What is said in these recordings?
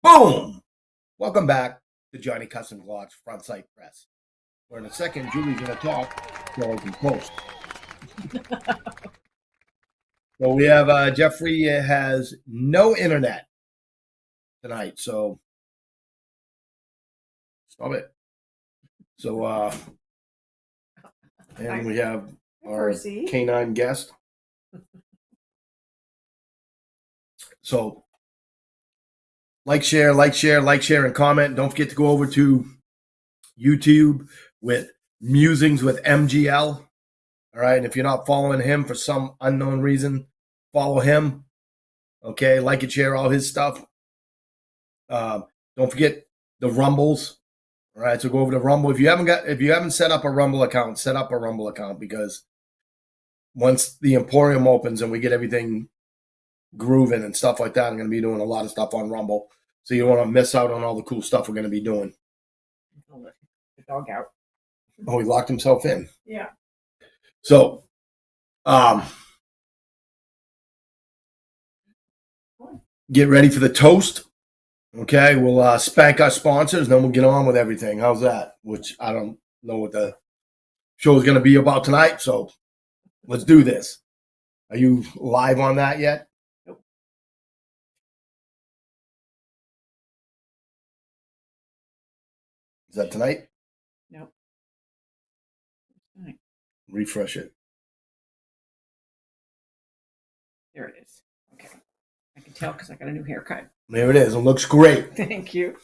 Boom! Welcome back to Johnny Custom Vlogs Front Sight Press. Where in a second, Julie's going to talk so I can post. So we have Jeffrey has no internet tonight, so stop it. So, and we have our canine guest. So, like, share, and comment. Don't forget to go over to YouTube with Musings with MGL. All right. And if you're not following him for some unknown reason, follow him. Okay. Like and share all his stuff. Don't forget the Rumbles. All right. So go over to Rumble. If you haven't set up a Rumble account, set up a Rumble account, because once the Emporium opens and we get everything grooving and stuff like that, I'm going to be doing a lot of stuff on Rumble. So you don't want to miss out on all the cool stuff we're going to be doing. I'll let the dog out. Oh, he locked himself in. Yeah. So, get ready for the toast. Okay, we'll spank our sponsors, then we'll get on with everything. How's that? Which I don't know what the show is going to be about tonight, so let's do this. Are you live on that yet? Nope. Is that tonight? Nope. Tonight. Refresh it. There it is. Okay. I can tell because I got a new haircut. There it is. It looks great. Thank you.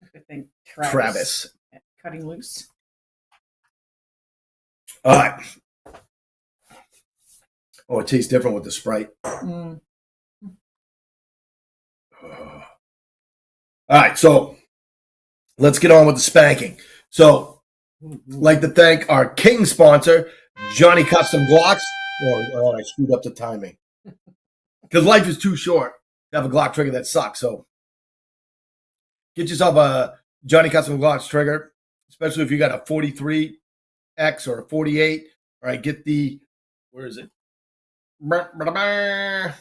I think Travis. Cutting loose. All right. Oh, it tastes different with the Sprite. Mm. All right, so let's get on with the spanking. So, like to thank our king sponsor, Johnny Custom Glocks. Oh, I screwed up the timing. Because life is too short to have a Glock trigger that sucks. So, get yourself a Johnny Custom Glocks trigger, especially if you got a 43X or a 48. All right, get the, where is it? The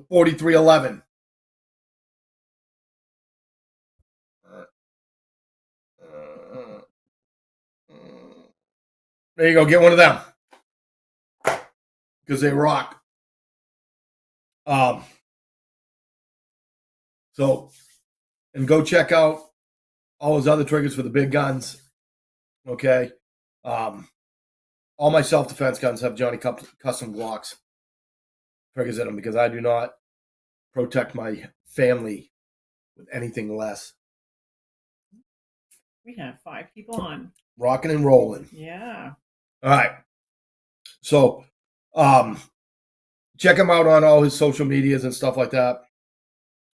4311. There you go. Get one of them because they rock. So, and go check out all his other triggers for the big guns. Okay. All my self-defense guns have Johnny Custom Glocks triggers in them because I do not protect my family with anything less. We have 5 people on. Rocking and rolling. Yeah. All right. So, check him out on all his social medias and stuff like that.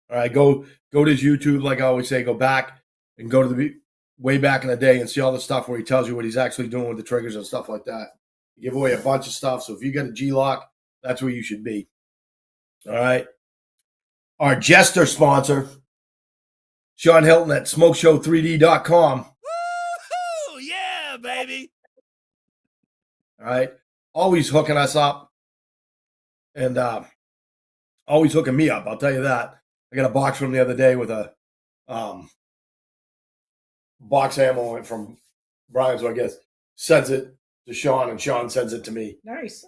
All right. Go to his YouTube. Like I always say, go back and go to the way back in the day and see all the stuff where he tells you what he's actually doing with the triggers and stuff like that. He give away a bunch of stuff. So if you got a G-Lock, that's where you should be. All right. Our jester sponsor, Sean Hilton at smokeshow3d.com. Woo-hoo! Yeah, baby. All right. Always hooking us up and always hooking me up. I'll tell you that. I got a box from the other day with a box ammo from Brian, so I guess sends it to Sean and Sean sends it to me. Nice.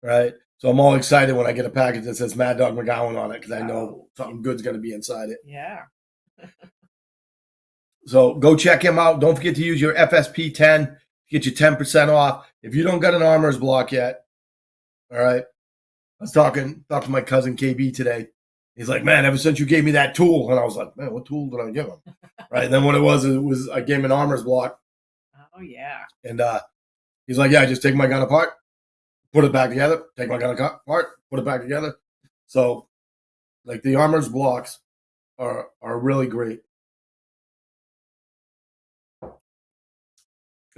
Right. So I'm all excited when I get a package that says Mad Dog McGowan on it because I know something good's going to be inside it. Yeah. So go check him out. Don't forget to use your FSP 10 to get you 10% off. If you don't got an armor's block yet, all right. I was talking to my cousin KB today. He's like, man, ever since you gave me that tool, and I was like, man, what tool did I give him? Right. And then what it was I gave him an armor's block. Oh yeah. And he's like, yeah, I just take my gun apart, put it back together, take my gun apart, put it back together. So, like, the armor's blocks are really great.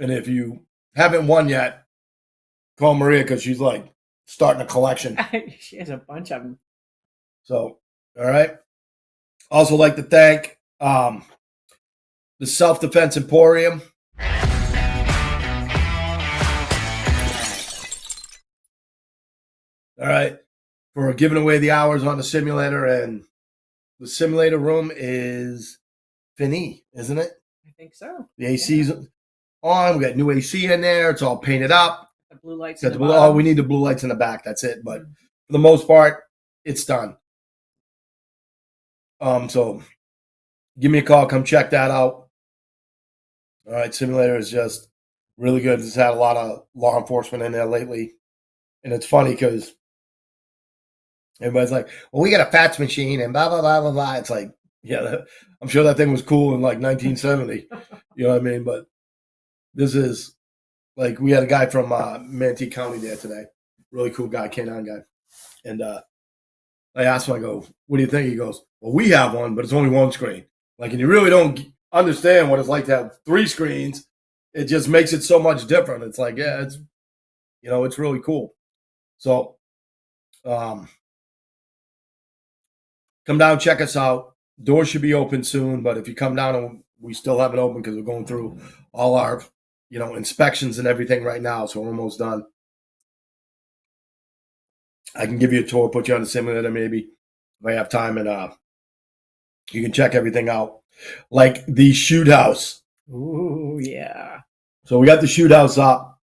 And if you haven't won yet, call Maria because she's like starting a collection. She has a bunch of them. So, all right. Also like to thank the Self-Defense Emporium. All right. For giving away the hours on the simulator and the simulator room is fini, isn't it? I think so. The AC's on. We got new AC in there. It's all painted up. The blue lights Got in the the blue, bottom. we need the blue lights in the back. That's it. But for the most part, it's done. So give me a call. Come check that out. All right, simulator is just really good. It's had a lot of law enforcement in there lately, and it's funny because everybody's like, "Well, we got a fax machine and blah blah blah blah blah." It's like, yeah, I'm sure that thing was cool in like 1970. You know what I mean? But this is like we had a guy from Manatee County there today. Really cool guy, K9 guy, and I asked him, I go, "What do you think?" He goes, "Well, we have one, but it's only one screen. Like, and you really don't understand what it's like to have 3 screens. It just makes it so much different." It's like, yeah, it's it's really cool. So, come down, check us out. Doors should be open soon, but if you come down and we still haven't opened because we're going through all our inspections and everything right now, so we're almost done. I can give you a tour, put you on the simulator maybe if I have time, and you can check everything out. Like the shoot house. Ooh, yeah. So we got the shoot house up,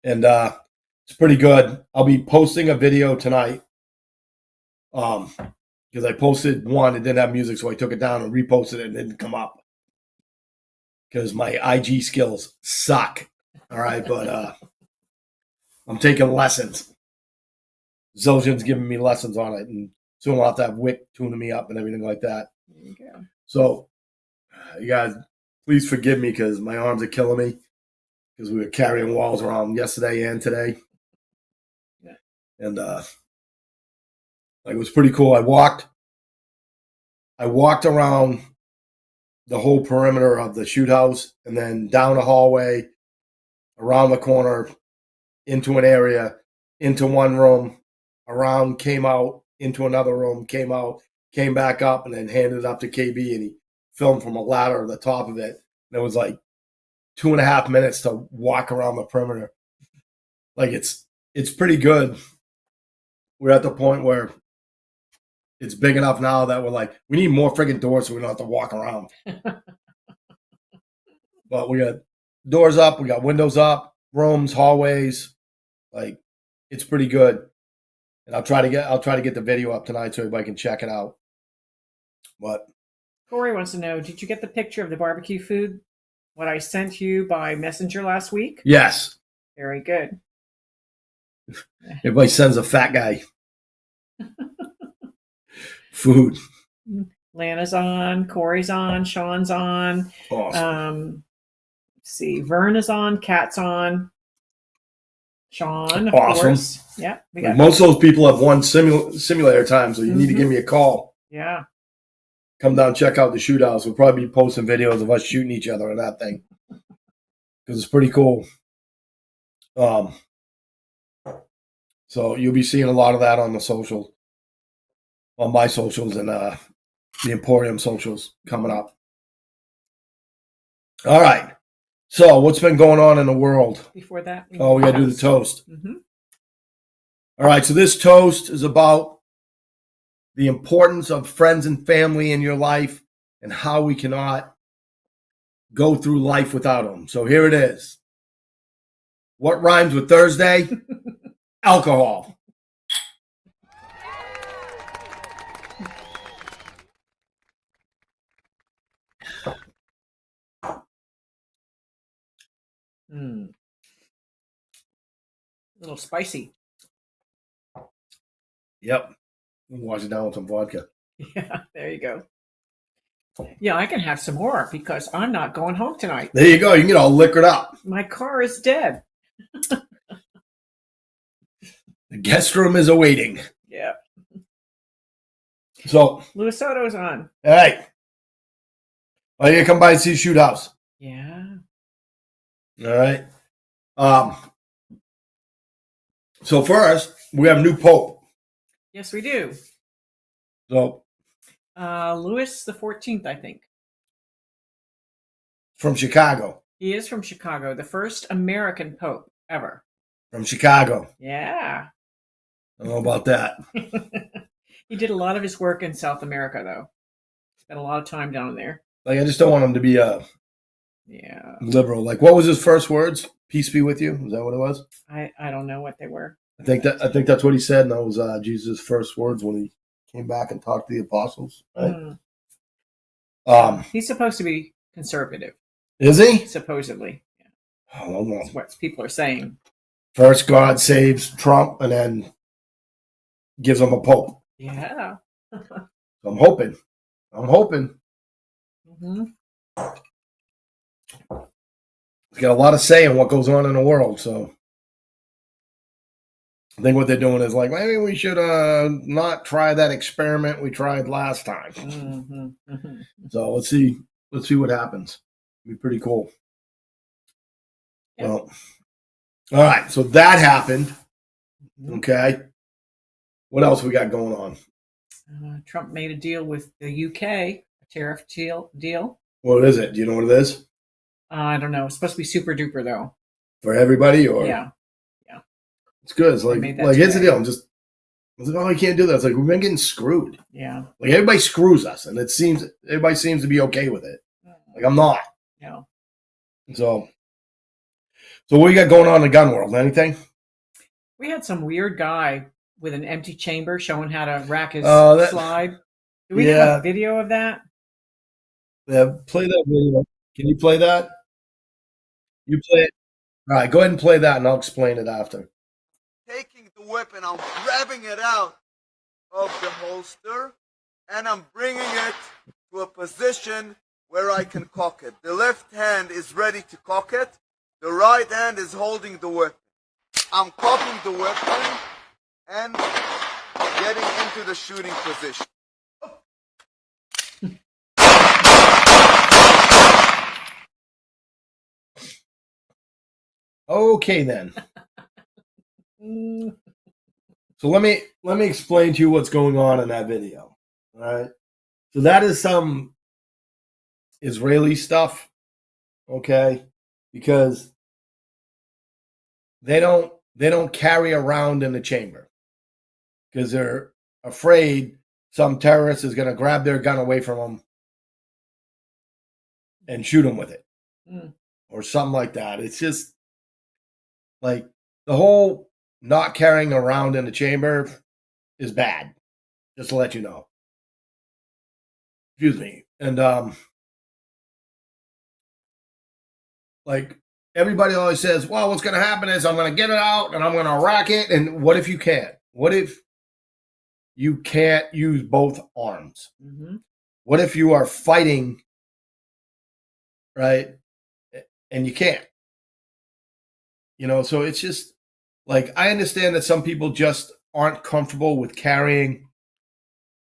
and it's pretty good. I'll be posting a video tonight. Because I posted one, it didn't have music, so I took it down and reposted it, and it didn't come up because my IG skills suck. All right, but I'm taking lessons. Zildjian's giving me lessons on it, and soon I'll have to have Wick tuning me up and everything like that. There you go. So, you guys, please forgive me because my arms are killing me because we were carrying walls around yesterday and today. Yeah. And it was pretty cool. I walked around the whole perimeter of the shoot house and then down a hallway, around the corner, into an area, into one room, around, came out, into another room, came out, came back up, and then handed it up to KB, and he filmed from a ladder at the top of it. And it was like 2.5 minutes to walk around the perimeter. Like it's pretty good. We're at the point where it's big enough now that we're like, we need more friggin' doors so we don't have to walk around. But we got doors up, we got windows up, rooms, hallways. Like it's pretty good. And I'll try to get the video up tonight so everybody can check it out. But Corey wants to know, did you get the picture of the barbecue food? What I sent you by messenger last week? yes, Very good. everybody sends a fat guy food. Lana's on, Corey's on, Sean's on. Awesome. Let's see, Vern is on, Kat's on. Sean, of Awesome. course. Yeah, we got Most of those people have won simulator time, so you need to give me a call. Yeah. Come down, check out the shoot house. We'll probably be posting videos of us shooting each other in that thing because it's pretty cool. So you'll be seeing a lot of that on the social, on my socials and the Emporium socials coming up. All right. So what's been going on in the world? Before that, we got to do the toast. Mm-hmm. All right. So this toast is about the importance of friends and family in your life and how we cannot go through life without them. So here it is. What rhymes with Thursday? Alcohol. A little spicy. Yep. Wash it down with some vodka. Yeah, there you go. Yeah, I can have some more because I'm not going home tonight. There you go. You can get all liquored up. My car is dead. The guest room is awaiting. Yeah. So, Louis Soto's on. hey. Oh, you come by and see the shoot house. Yeah. All right. So first, we have a new pope. Yes, we do. So Louis the 14th, I think. from Chicago. He is from Chicago, the first American pope ever. From Chicago. Yeah. I don't know about that. He did a lot of his work in South America, though. Spent a lot of time down there. Like, I just don't want him to be a Yeah. liberal. Like, what was his first words? Peace be with you. Is that what it was? I don't know what they were. I think that's what he said, and that was Jesus' first words when he came back and talked to the apostles. Right? He's supposed to be conservative. Is he? Supposedly. Yeah. Oh, no. That's what people are saying. First, God saves Trump, and then gives him a pope. Yeah. So I'm hoping. Mm-hmm. He's got a lot of say in what goes on in the world, so I think what they're doing is like, maybe we should not try that experiment we tried last time. Mm-hmm. Mm-hmm. So let's see what happens. It'll be pretty cool. Yep. Well, all right, so that happened. Okay. What else we got going on? Trump made a deal with the UK, a tariff deal. What is it? Do you know what it is? I don't know. It's supposed to be super duper, though. For everybody, or Yeah. it's good. It's They like made that here's the today. deal. I was like, oh, you can't do that. It's like we've been getting screwed. Yeah. Like everybody screws us, and everybody seems to be okay with it. Like I'm not. No. So what you got going on in the gun world? Anything? We had some weird guy with an empty chamber showing how to rack his Oh, slide. Do we have a video of that? Yeah, play that video. Can you play that? You play it. All right, go ahead and play that, and I'll explain it after. Taking the weapon, I'm grabbing it out of the holster, and I'm bringing it to a position where I can cock it. The left hand is ready to cock it. The right hand is holding the weapon. I'm cocking the weapon and getting into the shooting position. Okay, then. So let me explain to you what's going on in that video. All right. So that is some Israeli stuff, okay? Because they don't carry around in the chamber because they're afraid some terrorist is going to grab their gun away from them and shoot them with it, or something like that. It's just like the whole not carrying around in the chamber is bad. Just to let you know. Excuse me. And like everybody always says, well, what's going to happen is I'm going to get it out and I'm going to rack it. And what if you can't? What if you can't use both arms? Mm-hmm. What if you are fighting, right? And you can't? You know, so it's just like, I understand that some people just aren't comfortable with carrying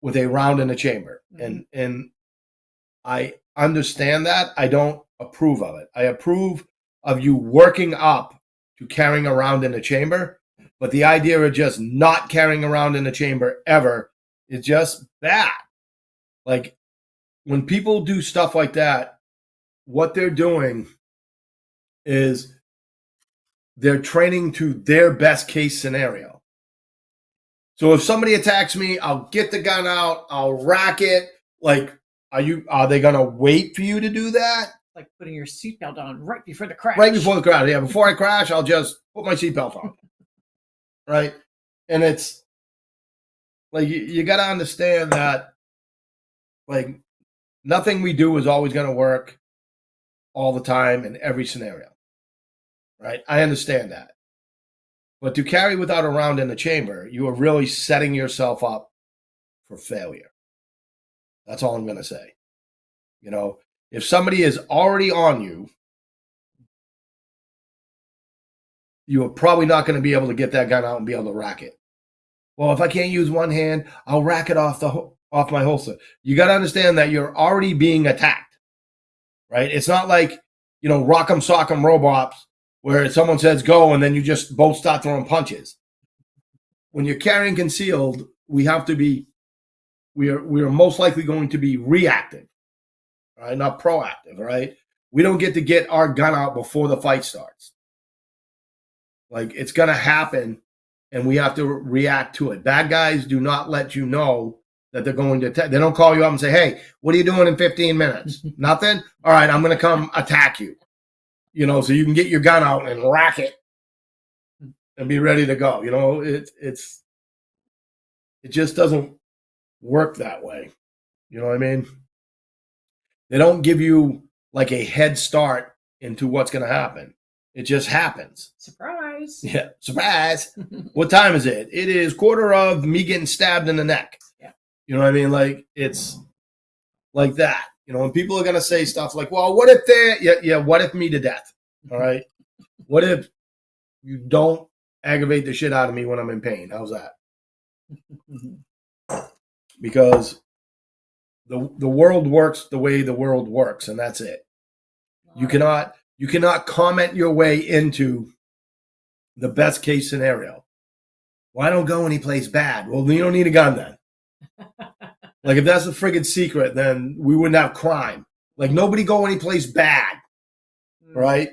with a round in a chamber. Mm-hmm. And I understand that. I don't approve of it. I approve of you working up to carrying around in a chamber, but the idea of just not carrying around in a chamber ever is just bad. Like when people do stuff like that, what they're doing is they're training to their best case scenario. So if somebody attacks me, I'll get the gun out, I'll rack it. Like, are they gonna wait for you to do that? Like putting your seatbelt on right before the crash. Right before the crash. Yeah, before I crash, I'll just put my seatbelt on. Right? And it's like you gotta understand that like nothing we do is always gonna work all the time in every scenario. Right? I understand that. But to carry without a round in the chamber, you are really setting yourself up for failure. That's all I'm going to say. You know, if somebody is already on you, you are probably not going to be able to get that gun out and be able to rack it. Well, if I can't use one hand, I'll rack it off my holster. You got to understand that you're already being attacked, right? It's not like, you know, Rock'em Sock'em Robots where someone says go and then you just both start throwing punches. When you're carrying concealed, we are most likely going to be reactive, right? Not proactive, right? We don't get our gun out before the fight starts. Like it's going to happen and we have to react to it. Bad guys do not let you know that they're going to attack. They don't call you up and say, hey, what are you doing in 15 minutes? Nothing? All right, I'm going to come attack you. You know, so you can get your gun out and rack it and be ready to go. You know, it just doesn't work that way. You know what I mean? They don't give you like a head start into what's going to happen. It just happens. Surprise. Yeah, surprise. What time is it? It is quarter of me getting stabbed in the neck. Yeah. You know what I mean? Like, it's like that. You know, and people are going to say stuff like, well, what if what if me to death? All right. What if you don't aggravate the shit out of me when I'm in pain? How's that? Because the world works the way the world works, and that's it. You cannot comment your way into the best case scenario. Well, I don't go anyplace bad. Well, you don't need a gun then. Like, if that's a friggin' secret, then we wouldn't have crime. Like, nobody go anyplace bad, right?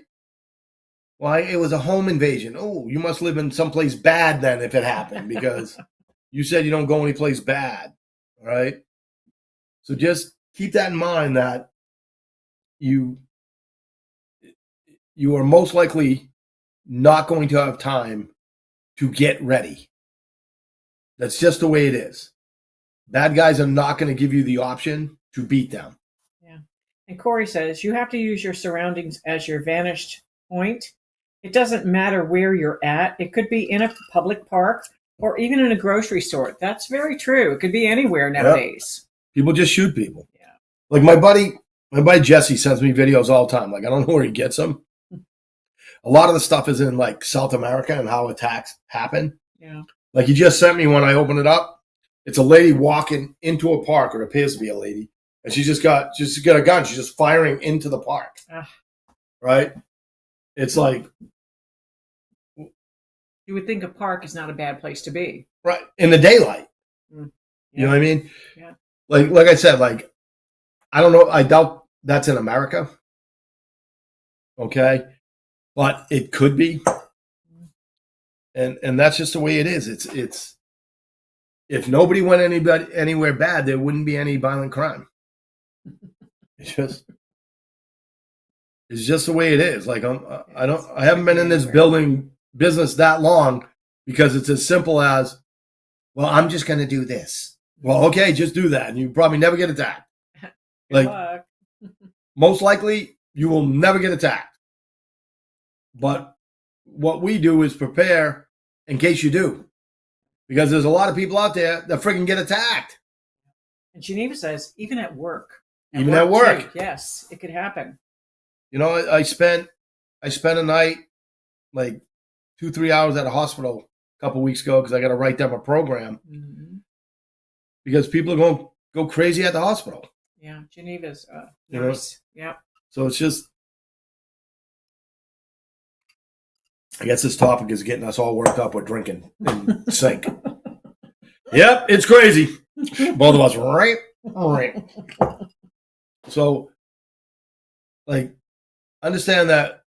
Well, it was a home invasion. Oh, you must live in someplace bad then if it happened, because you said you don't go anyplace bad, right? So just keep that in mind, that you are most likely not going to have time to get ready. That's just the way it is. Bad guys are not going to give you the option to beat them. Yeah. And Corey says, you have to use your surroundings as your vantage point. It doesn't matter where you're at. It could be in a public park or even in a grocery store. That's very true. It could be anywhere nowadays. Yep. People just shoot people. Yeah. Like my buddy Jesse sends me videos all the time. Like, I don't know where he gets them. A lot of the stuff is in like South America and how attacks happen. Yeah. Like, he just sent me one. I opened it up. It's a lady walking into a park, or it appears to be a lady, and she just got a gun. She's just firing into the park. Right? It's like, you would think a park is not a bad place to be. right, in the daylight. Yeah. You know what I mean? Yeah. Like I said, like, I don't know. I doubt that's in America. Okay, but it could be, and that's just the way it is. It's if nobody went anywhere bad, there wouldn't be any violent crime. It's just the way it is. Like, I haven't been in this building business that long, because it's as simple as, well, I'm just going to do this. Well, okay, just do that, and you probably never get attacked. Good Like, luck. most likely, you will never get attacked. But what we do is prepare in case you do, because there's a lot of people out there that freaking get attacked. And Geneva says, even at work. Even at work. Too. Yes, it could happen. You know, I spent a night, like 2-3 hours at a hospital a couple weeks ago, because I got to write them a program, because people are going to go crazy at the hospital. Yeah, Geneva's You know? nurse. Yeah. So it's just, I guess this topic is getting us all worked up with drinking in sync. Yep, it's crazy. Both of us, right? So, like, understand that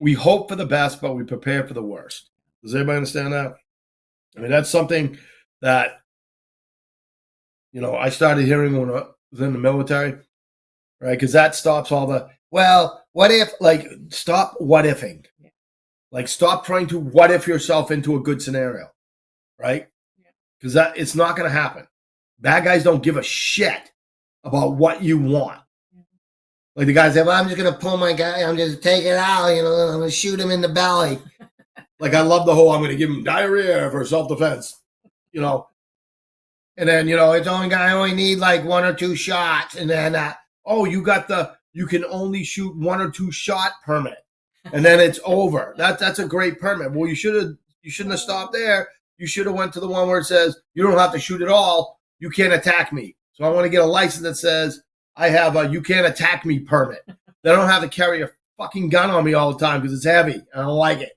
we hope for the best, but we prepare for the worst. Does everybody understand that? I mean, that's something that, you know, I started hearing when I was in the military, right? Because that stops all the, well, what if, like, stop what ifing. Like, stop trying to what if yourself into a good scenario, right? Because that it's not going to happen. Bad guys don't give a shit about what you want. Like, the guys say, well, I'm just going to pull my guy, I'm just take it out, you know, I'm going to shoot him in the belly. Like, I love the whole, I'm going to give him diarrhea for self-defense, you know. And then, you know, I only need like 1 or 2 shots. And then, you can only shoot 1 or 2 shot permit. And then it's over. That's a great permit. Well, you shouldn't have stopped there. You should have went to the one where it says, you don't have to shoot at all. You can't attack me. So I want to get a license that says, I have a you can't attack me permit. They don't have to carry a fucking gun on me all the time because it's heavy. I don't like it.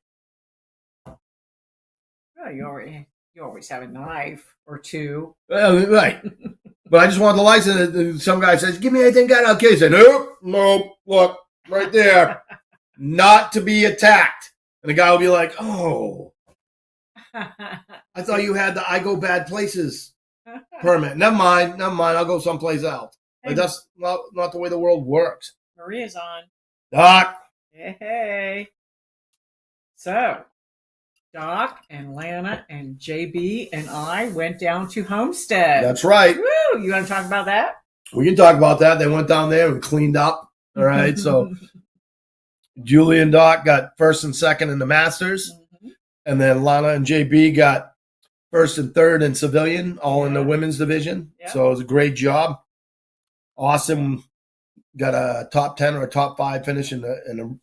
Well, you always have a knife or 2. Right. But I just want the license. And some guy says, give me anything got out. Okay. I said, nope, look, right there. Not to be attacked. And the guy will be like, oh, I thought you had the I go bad places permit. Never mind. I'll go someplace else. Like, that's not the way the world works. Maria's on. Doc. Hey. So, Doc and Lana and JB and I went down to Homestead. That's right. Woo! You want to talk about that? We can talk about that. They went down there and cleaned up. All right. So Julie and Doc got first and second in the Masters. Mhm. And then Lana and JB got first and third in civilian, all in the women's division. Yeah. So it was a great job. Awesome. Got a top 10 or a top 5 finish in the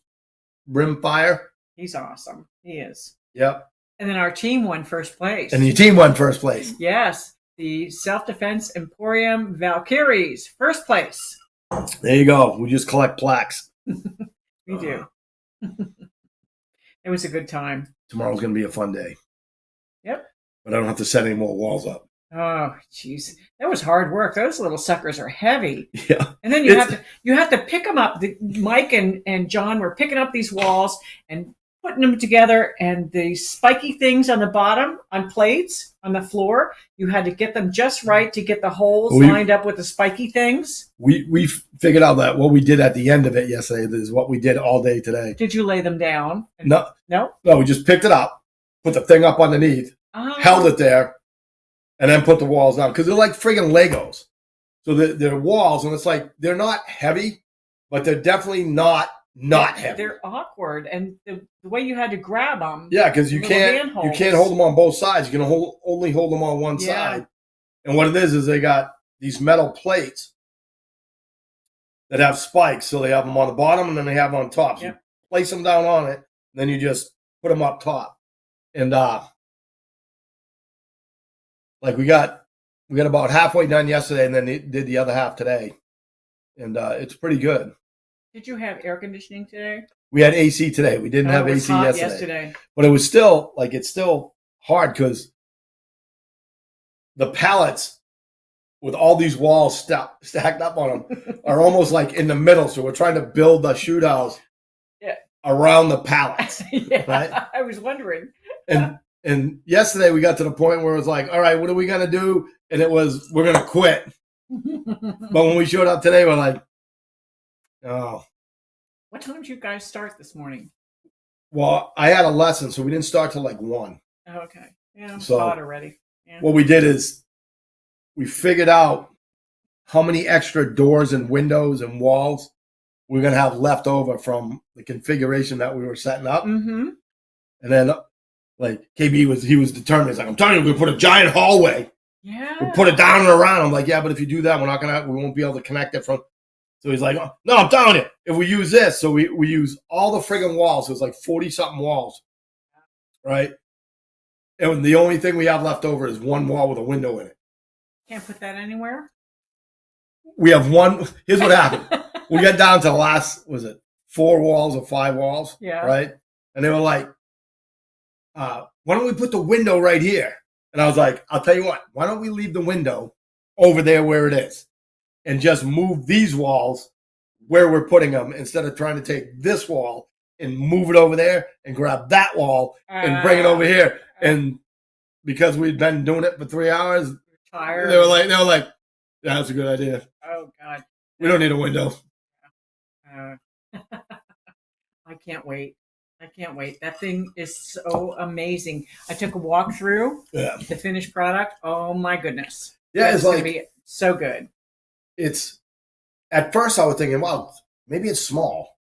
rim fire. He's awesome. He is. Yep. And then our team won first place. And your team won first place. Yes. The Self-Defense Emporium Valkyries, first place. There you go. We just collect plaques. We do. It was a good time. Tomorrow's going to be a fun day. Yep. But I don't have to set any more walls up. Oh, jeez, that was hard work. Those little suckers are heavy. Yeah. And then you have to pick them up. Mike and John were picking up these walls and putting them together, and the spiky things on the bottom on plates on the floor, you had to get them just right to get the holes lined up with the spiky things. We figured out that what we did at the end of it yesterday is what we did all day today. Did you lay them down? No, No. we just picked it up, put the thing up underneath, held it there, and then put the walls down, because they're like friggin' Legos. So they're walls, and it's like they're not heavy, but they're definitely not heavy. They're awkward, and the way you had to grab them. Yeah, because you can't hold them on both sides. You can only hold them on one side. And what it is they got these metal plates that have spikes. So they have them on the bottom, and then they have them on top. So you place them down on it, and then you just put them up top. And like we got about halfway done yesterday, and then they did the other half today. And it's pretty good. Did you have air conditioning today? We had AC today. We didn't have AC yesterday. But it was still, it's still hard, because the pallets with all these walls stacked up on them are almost like in the middle. So we're trying to build the shoot house around the pallets. Right? I was wondering. And yesterday we got to the point where it was like, all right, what are we going to do? And it was, we're going to quit. But when we showed up today, we're like, oh. What time did you guys start this morning? Well, I had a lesson, so we didn't start till 1. Oh, okay. Yeah, I'm so hot already. Yeah. What we did is we figured out how many extra doors and windows and walls we're going to have left over from the configuration that we were setting up. Mm-hmm. And then, KB was determined. He's like, I'm telling you, we're going to put a giant hallway. Yeah. We'll put it down and around. I'm like, yeah, but if you do that, we won't be able to connect it from. So he's like, oh, no, I'm telling you, if we use this, so we use all the friggin' walls. So it's like 40-something walls, right? And the only thing we have left over is one wall with a window in it. Can't put that anywhere? We have one. Here's what happened. We got down to the last, 4 walls or 5 walls? Yeah. Right? And they were like, why don't we put the window right here? And I was like, I'll tell you what, why don't we leave the window over there where it is and just move these walls where we're putting them, instead of trying to take this wall and move it over there and grab that wall and bring it over here. And because we'd been doing it for 3 hours, tired. They were like, yeah, that's a good idea. Oh God. We don't need a window. I can't wait. That thing is so amazing. I took a walk through the finished product. Oh my goodness. Yeah, it's going to be so good. It's, at first I was thinking, well, maybe it's small.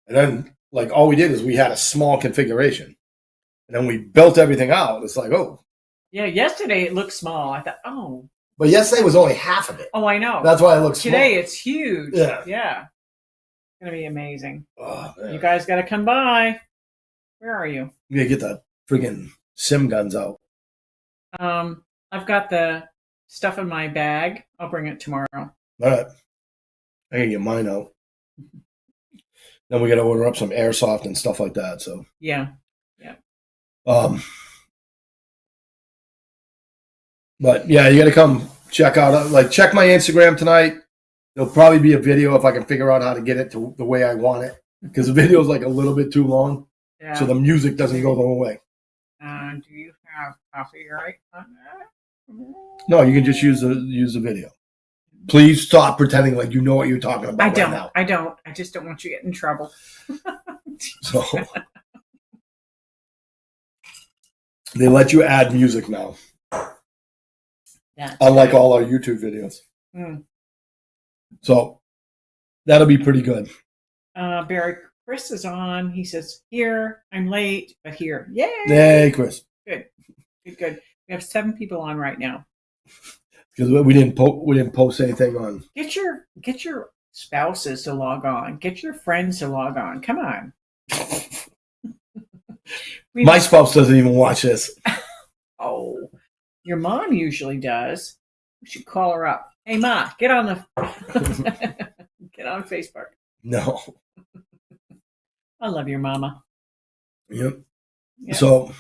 And then all we did is we had a small configuration. And then we built everything out. It's like, oh. Yeah, yesterday it looked small. I thought, oh. But yesterday was only half of it. Oh, I know. That's why it looks small. Today it's huge. Yeah. It's going to be amazing. Oh, you guys got to come by. Where are you? We got to get the friggin' sim guns out. I've got the stuff in my bag. I'll bring it tomorrow. All right. I can get mine out. Then we got to order up some airsoft and stuff like that. So yeah. But yeah, you got to come check out. Check my Instagram tonight. There'll probably be a video if I can figure out how to get it to the way I want it, because the video is a little bit too long. Yeah. So the music doesn't go the whole way. Do you have copyright on that. No, you can just use the video. Please stop pretending like you know what you're talking about I right don't. now. I don't. I just don't want you to get in trouble. So they let you add music now, That's unlike good. all our YouTube videos. Mm. So that'll be pretty good. Barry Chris is on. He says, "Here, I'm late, but here, yay!" Hey, Chris, Good. We have 7 people on right now. because we didn't post anything on. Get your spouses to log on. Get your friends to log on. Come on. My spouse doesn't even watch this. Oh, your mom usually does. We should call her up. Hey, Ma, get on the get on Facebook. No. I love your mama. Yep. Yep. So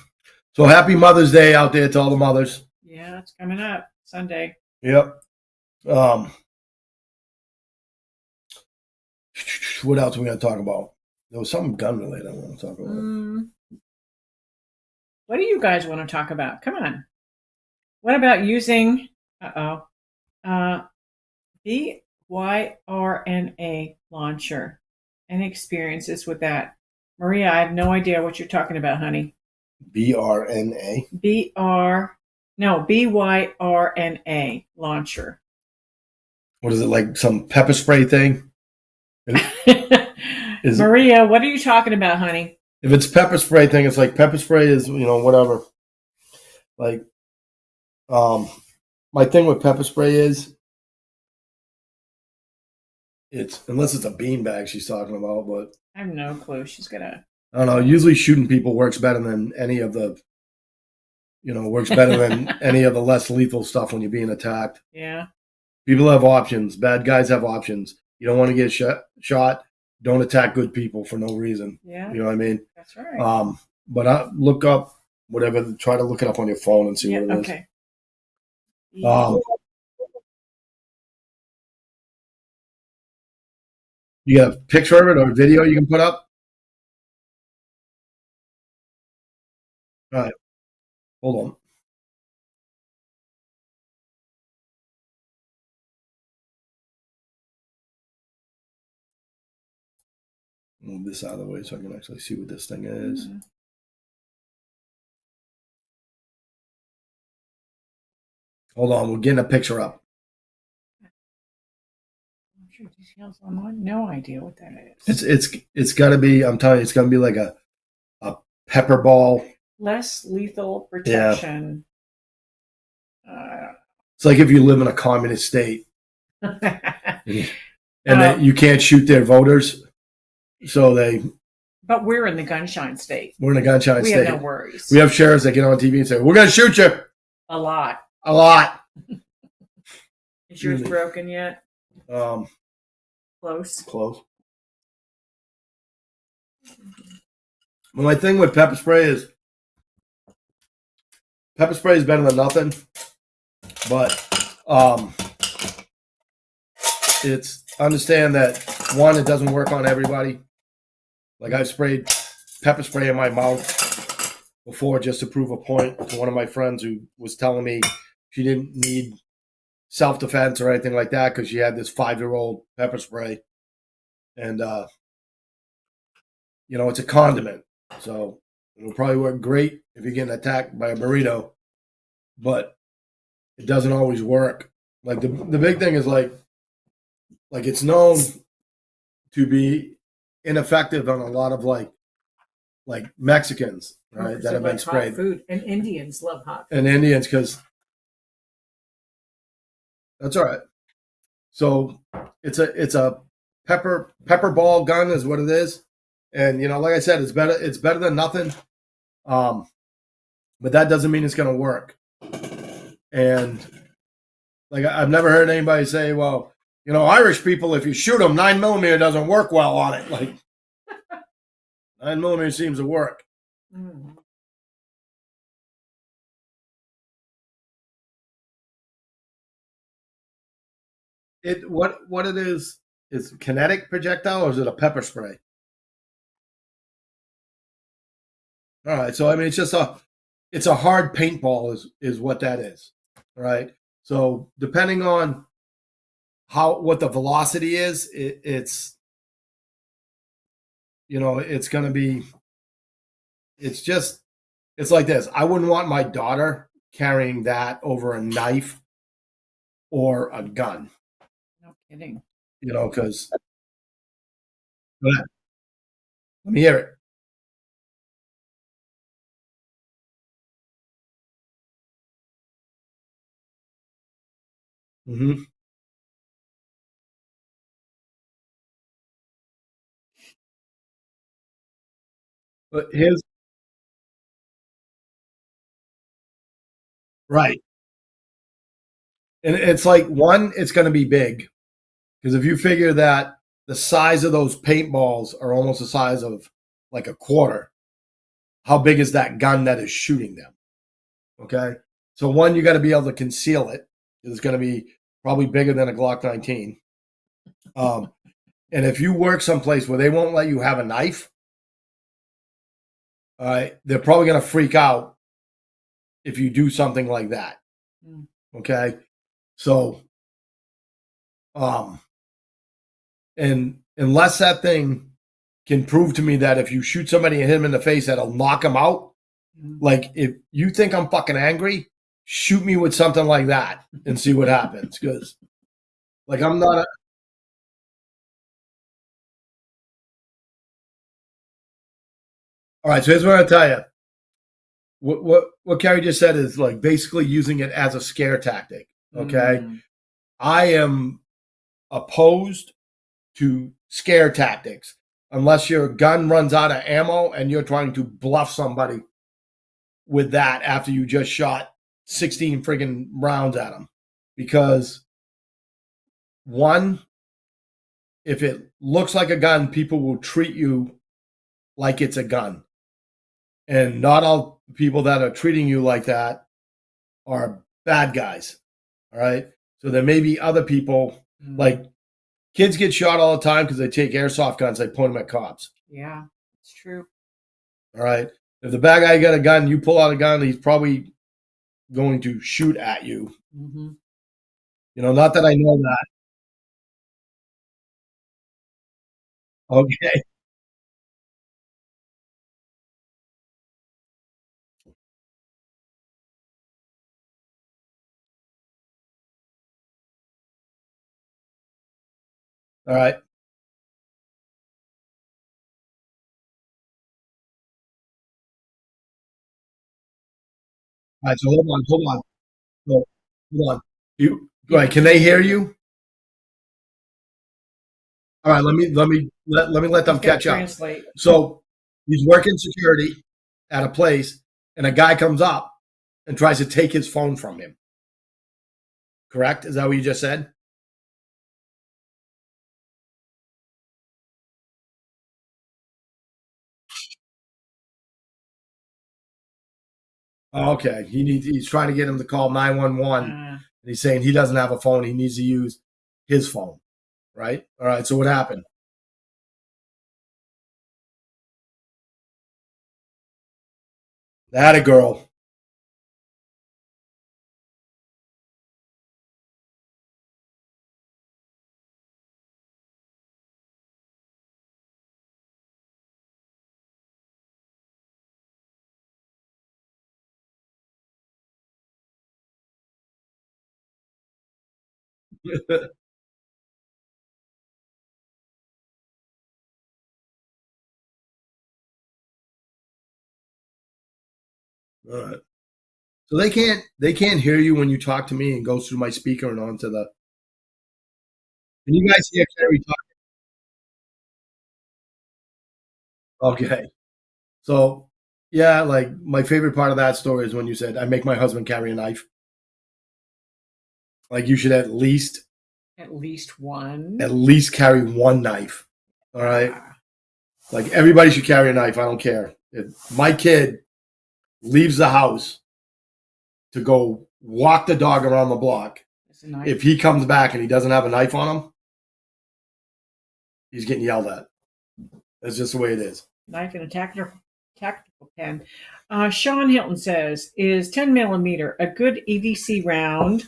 happy Mother's Day out there to all the mothers. Yeah, it's coming up Sunday. Yep. What else are we going to talk about? There was something gun related I want to talk about. What do you guys want to talk about? Come on. What about using BYRNA launcher? Any experiences with that? Maria, I have no idea what you're talking about, honey. BRNA. BYRNA launcher. What is it, like some pepper spray thing? Maria, what are you talking about, honey? If it's pepper spray thing, it's like pepper spray is, whatever. Like, my thing with pepper spray is, unless it's a beanbag she's talking about, but I have no clue. She's gonna. I don't know. Usually shooting people works better than any of the, works better than any of the less lethal stuff when you're being attacked. Yeah. People have options. Bad guys have options. You don't want to get shot. Don't attack good people for no reason. Yeah. You know what I mean? That's right. But I look up whatever. Try to look it up on your phone and see what it is. Okay. You got a picture of it or a video you can put up? All right. Hold on. Move this out of the way so I can actually see what this thing is. Mm-hmm. Hold on. We're getting a picture up. Details online? No idea what that is. It's got to be. I'm telling you, it's going to be like a pepper ball. Less lethal protection. It's like if you live in a communist state and then you can't shoot their voters, so But we're in the gunshine state. We're in a gunshine we state. We have no worries. We have sheriffs that get on TV and say, "We're going to shoot you." A lot. Is yours broken yet? Close. Well, my thing with pepper spray is better than nothing, but it's understand that one, it doesn't work on everybody. Like I've sprayed pepper spray in my mouth before just to prove a point to one of my friends who was telling me she didn't need self-defense or anything like that because she had this 5-year-old pepper spray, and it's a condiment, so it'll probably work great if you're getting attacked by a burrito, but it doesn't always work. Like the big thing is like it's known to be ineffective on a lot of like Mexicans, right, that have been sprayed. Hot food, and Indians love hot food. And Indians, because that's all right. So it's a pepper ball gun is what it is, and like I said, it's better than nothing. But that doesn't mean it's going to work. And like I've never heard anybody say, "Well, Irish people, if you shoot them, 9mm doesn't work well on it." Like 9mm seems to work. Mm-hmm. What it is kinetic projectile, or is it a pepper spray? All right, so I mean it's just it's a hard paintball is what that is. Right. So depending on what the velocity is, it's it's going to be, it's like this. I wouldn't want my daughter carrying that over a knife or a gun, No kidding. because let me hear it. Mm-hmm. But here's right. And it's like, one, it's going to be big, because if you figure that the size of those paintballs are almost the size of like a quarter, how big is that gun that is shooting them? Okay. So one, you got to be able to conceal it. It's going to be probably bigger than a Glock 19. And if you work someplace where they won't let you have a knife, they're probably going to freak out if you do something like that. Mm. Okay. So, and unless that thing can prove to me that if you shoot somebody and hit him in the face, that'll knock him out. Mm. Like, if you think I'm fucking angry, shoot me with something like that and see what happens. Because, like, I'm not. All right. So here's what I'll tell you. What Carrie just said is like basically using it as a scare tactic. Okay. Mm. I am opposed to scare tactics unless your gun runs out of ammo and you're trying to bluff somebody with that after you just shot 16 friggin' rounds at them. Because, one, if it looks like a gun, people will treat you like it's a gun. And not all people that are treating you like that are bad guys. All right. So there may be other people, like kids get shot all the time because they take airsoft guns, they point them at cops. Yeah, it's true. All right. If the bad guy got a gun, you pull out a gun, he's probably going to shoot at you. Mm-hmm. Not that I know that. Okay. All right. All right. So hold on. So, hold on. All right. Can they hear you? All right. Let them catch up. Translate. So he's working security at a place, and a guy comes up and tries to take his phone from him. Correct? Is that what you just said? Oh, okay. He's trying to get him to call 911. And he's saying he doesn't have a phone. He needs to use his phone. Right? All right. So what happened? That a girl. All right. So they can't hear you when you talk to me and goes through my speaker and onto the. Can you guys hear Carrie talk? Okay. So yeah, like my favorite part of that story is when you said I make my husband carry a knife. Like you should at least one. At least carry one knife. All right. Like everybody should carry a knife. I don't care. If my kid leaves the house to go walk the dog around the block, if he comes back and he doesn't have a knife on him, he's getting yelled at. That's just the way it is. Knife in a tactical pen. Sean Hilton says, "Is 10 millimeter a good EDC round,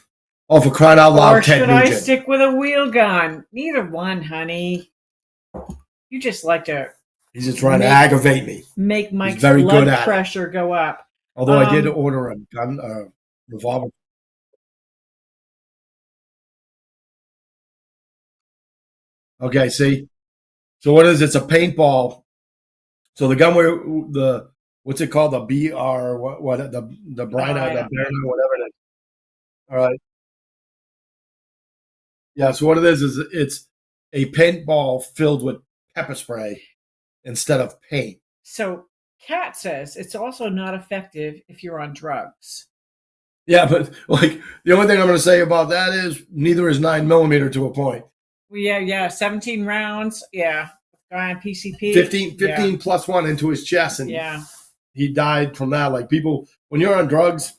Oh, for crying out loud, or Ted should I Nugent. stick with a wheel gun?" Neither one, honey. You just like to He's just trying to aggravate me. make Mike's very good blood at it. pressure go up. Although I did order a gun, revolver. Okay, see. So what is it? It's a paintball. So the gun where the what's it called? The BR what the Brina, the Berna, whatever it is. All right. Yeah. So what it is it's a paintball filled with pepper spray instead of paint. So Kat says it's also not effective if you're on drugs. Yeah, but like the only thing I'm going to say about that is neither is 9 millimeter to a point. Well, yeah, 17 rounds. Yeah, guy on PCP. 15 plus one into his chest, and he died from that. Like people, when you're on drugs,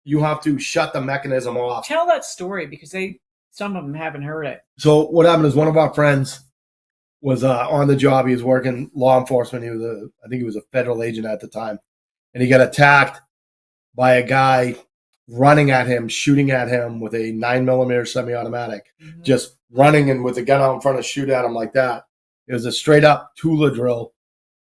you have to shut the mechanism off. Tell that story because some of them haven't heard it. So what happened is one of our friends was on the job. He was working law enforcement. I think he was a federal agent at the time, and he got attacked by a guy running at him, shooting at him with a 9 millimeter semi-automatic, just running and with the gun out in front of shoot at him like that. It was a straight up Tula drill,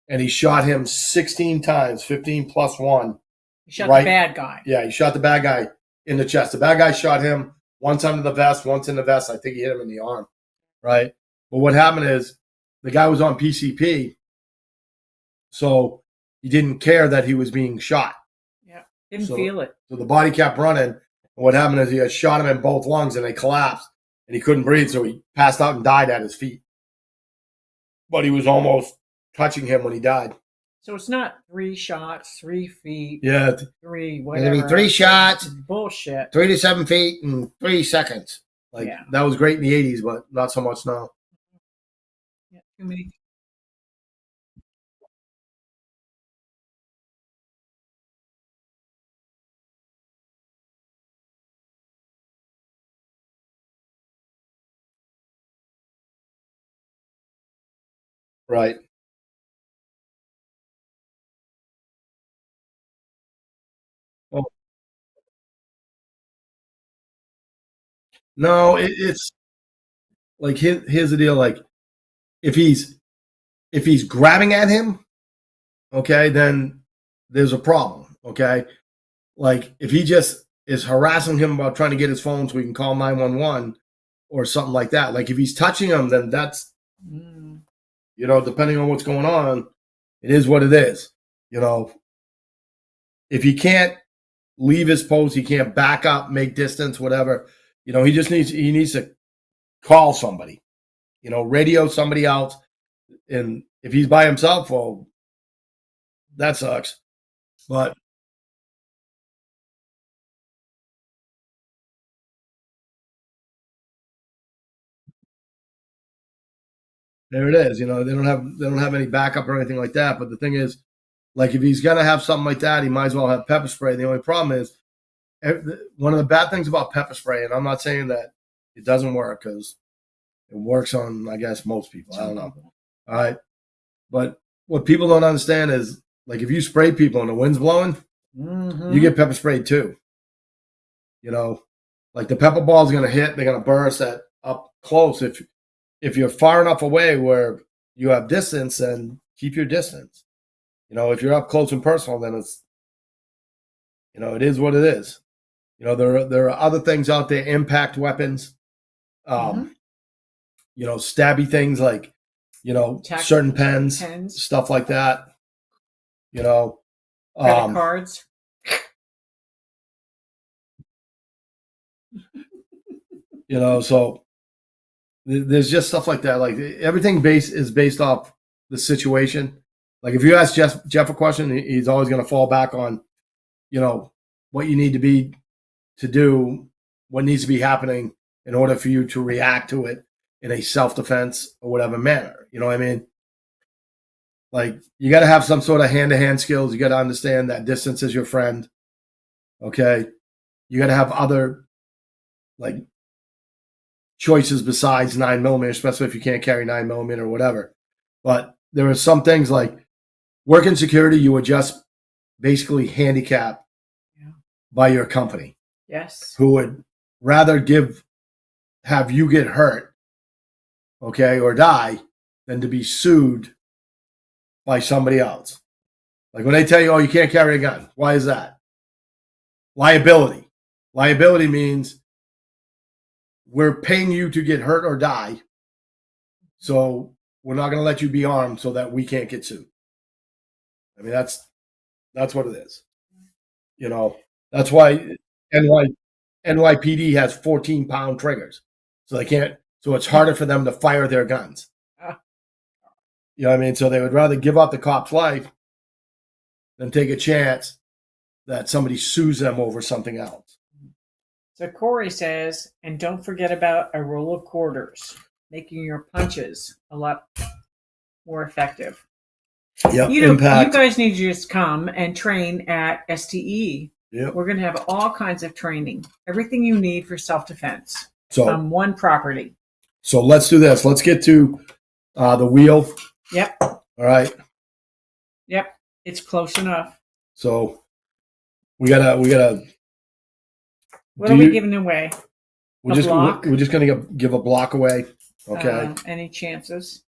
and he shot him 16 times, 15 plus one. He shot the bad guy. Yeah, he shot the bad guy in the chest. The bad guy shot him once under the vest, once in the vest. I think he hit him in the arm, right? But what happened is the guy was on PCP, so he didn't care that he was being shot. Didn't feel it. So the body kept running. And what happened is he had shot him in both lungs and they collapsed and he couldn't breathe. So he passed out and died at his feet. But he was almost touching him when he died. So it's not 3 shots, 3 feet. Yeah. 3, whatever. It'll be 3 shots. Bullshit. 3 to 7 feet in 3 seconds. Like that was great in the 80s, but not so much now. Yeah, too many. Right. Oh. No, it's like here's the deal. Like if he's grabbing at him, okay, then there's a problem. Okay. Like if he just is harassing him about trying to get his phone so he can call 911 or something like that. Like if he's touching him, then that's, depending on what's going on, it is what it is. If he can't leave his post, he can't back up, make distance, whatever, he needs to call somebody, radio somebody else. And if he's by himself, well, that sucks. But there it is. They don't have any backup or anything like that. But the thing is, like if he's gonna have something like that, he might as well have pepper spray. The only problem is one of the bad things about pepper spray, and I'm not saying that it doesn't work because it works on, I guess, most people. I don't know. All right, but what people don't understand is like if you spray people and the wind's blowing, you get pepper sprayed too. Like the pepper ball is gonna hit, they're gonna burst at up close. If you're far enough away where you have distance, then keep your distance. If you're up close and personal, then it's, it is what it is. There are other things out there, impact weapons, stabby things like, certain pens, stuff like that. Credit cards. So there's just stuff like that. Like everything is based off the situation. Like if you ask Jeff a question, he's always going to fall back on, what you need to do, what needs to be happening in order for you to react to it in a self-defense or whatever manner. You know what I mean? Like you got to have some sort of hand-to-hand skills. You got to understand that distance is your friend. Okay. You got to have other like choices besides 9 millimeter, especially if you can't carry 9 millimeter or whatever. But there are some things like work in security, you were just basically handicapped Yeah. by your company, Yes. who would rather have you get hurt, okay, or die, than to be sued by somebody else. Like when they tell you, oh, you can't carry a gun. Why is that? Liability. Liability means we're paying you to get hurt or die, so we're not going to let you be armed so that we can't get sued. I mean, that's what it is. You know, that's why NYPD has 14-pound triggers, so they can't. So it's harder for them to fire their guns. Ah. You know what I mean? So they would rather give up the cop's life than take a chance that somebody sues them over something else. So Corey says, and don't forget about a roll of quarters, making your punches a lot more effective. Yep. You know, Impact. you guys need to just come and train at STE. Yep. We're going to have all kinds of training, everything you need for self-defense So on one property. So let's do this. Let's get to the wheel. Yep. All right. Yep. It's close enough. So we gotta. What are we giving away? We're block? just gonna give a block away. Okay. Any chances?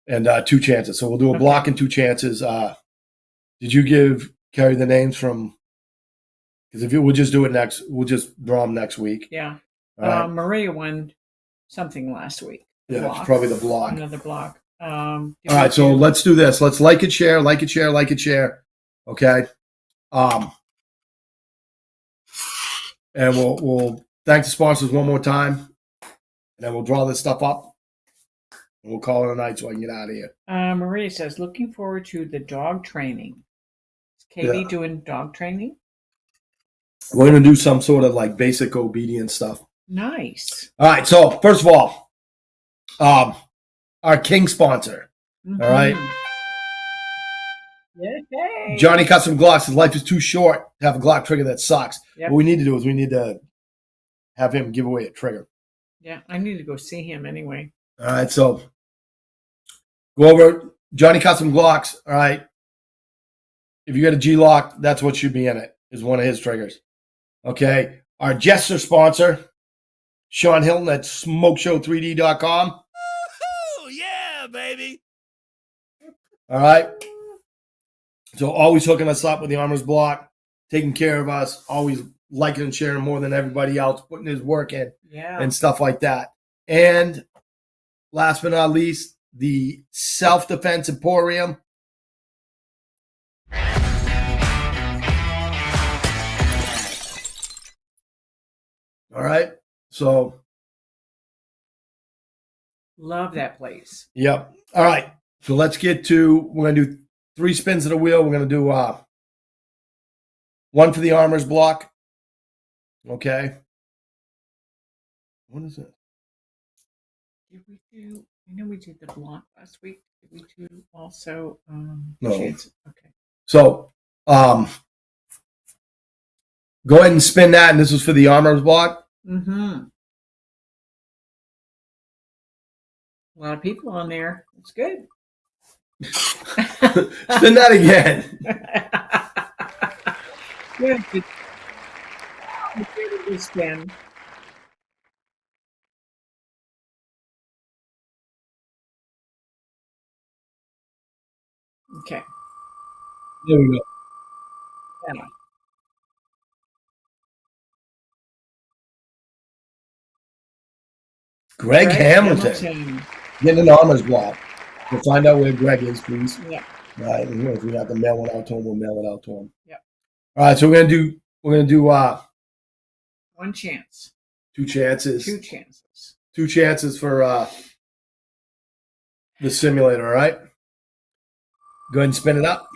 And 2 chances. So we'll do a block and 2 chances. Did you carry the names from? Because we'll just do it next. We'll just draw them next week. Yeah. All right. Maria won something last week. Yeah, it's probably the block. Another block. All right, so let's do this. Let's like it, share. Okay. And we'll thank the sponsors one more time, and then we'll draw this stuff up, and we'll call it a night so I can get out of here. Maria says, looking forward to the dog training. Is Katie doing dog training? We're going to do some sort of like basic obedience stuff. Nice. All right, so first of all, our king sponsor, Mm-hmm. all right? Yay. Johnny Custom Glocks. His life is too short to have a Glock trigger that sucks. Yep. What we need to do is we need to have him give away a trigger. Yeah, I need to go see him anyway. All right, so go over Johnny Custom Glocks. All right. If you got a G-Lock, that's what should be in it, is one of his triggers. Okay. Our Jester sponsor, Sean Hilton at smokeshow3d.com. Woo-hoo! Yeah, baby. All right. So always hooking us up with the Armor's Block, taking care of us, always liking and sharing more than everybody else, putting his work in and stuff like that. And last but not least, the Self-Defense Emporium. All right. So. Love that place. Yep. All right. So let's get to, we're going to do 3 spins of the wheel. We're going to do 1 for the Armor's Block. Okay. What is it? Did we do, I know we did the block last week. Did we do also? No. Okay. So go ahead and spin that. And this is for the Armor's Block. Mm-hmm. A lot of people on there. It's good. Spin that again. Good. Good spin. Okay. There we go. Yeah. Greg Hamilton. Getting an Armor's Block. We'll find out where Greg is, please. Yeah. All right. And if we have to mail it out to him, we'll mail it out to him. Yeah. All right. So we're gonna do 1 chance. 2 chances. 2 chances. 2 chances for the simulator. All right. Go ahead and spin it up.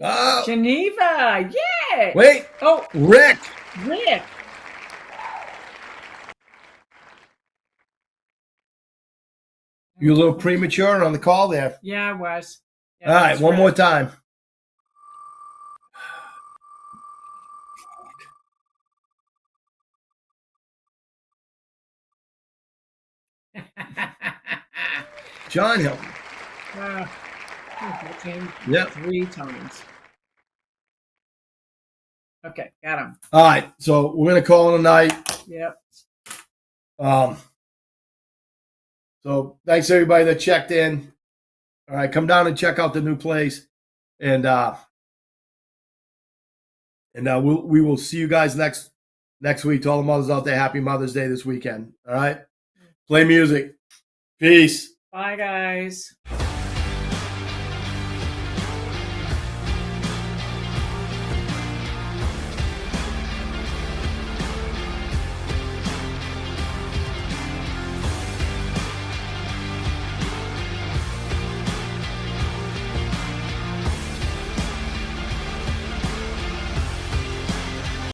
Oh, Geneva. Yeah. wait. Oh, Rick. Rick. You're a little premature on the call there. Yeah, I was. Yeah, All right. One more time. Sean Hilton. Hit him Yep. 3 times. Okay, got him. All right, so we're gonna call it a night. Yep. So thanks everybody that checked in. All right, come down and check out the new place, and we will see you guys next week. To all the mothers out there, happy Mother's Day this weekend. All right, play music. Peace. Bye, guys.